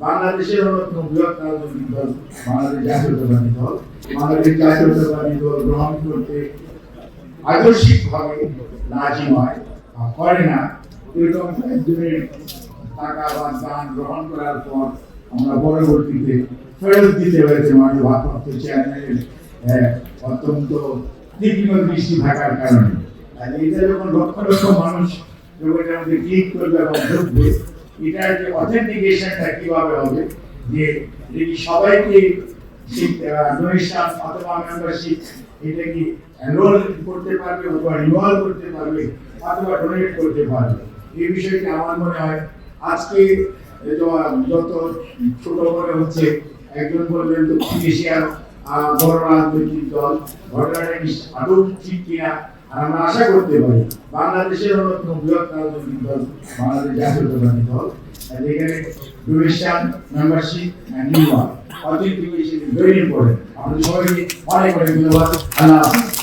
বাংলাদেশের অন্যতম বৃহৎ রাজনৈতিক দল বাংলাদেশ জাতীয়তাবাদী দল। বাংলাদেশ জাতীয়তাবাদী দল গ্রহণ করতে আদর্শিকভাবে রাজি নয় বা করে না, এরকম একজনের টাকা বা দান গ্রহণ করার পর আমরা পরবর্তীতে ফেরত দিতে হয়েছে মাননীয় ভারপ্রাপ্ত চেয়ারম্যানের অত্যন্ত তীক্ষ্ণ দৃষ্টি থাকার কারণে। আর এটা যখন লক্ষ লক্ষ মানুষ যখন এটার মধ্যে ক্লিক করবে এবং ঢুকবে, এটার যে অথেন্টিকেশনটা কিভাবে হবে, যে এটি সবাইকে ডোনেশন অথবা মেম্বারশিপ এটা কি এনরোল করতে পারবে অথবা রিনুয়াল করতে পারবে অথবা ডোনেট করতে পারবে, এই বিষয়টি আমার মনে হয় আজকে যত ছোট মনে হচ্ছে। একজন বললেন দক্ষিণ এশিয়ার বড় রাজনৈতিক দল, ঘটনাটা কি আদৌ ঠিক কিনা, আর আমরা আশা করতে পারি বাংলাদেশের অন্যতম বৃহৎ রাজনৈতিক দল বাংলাদেশ জাতীয়তাবাদী দল, যেখানে donation membership and renewal authentication is very important. আমাদের সবাইকে অনেক অনেক ধন্যবাদ। আল্লাহ হাফেজ।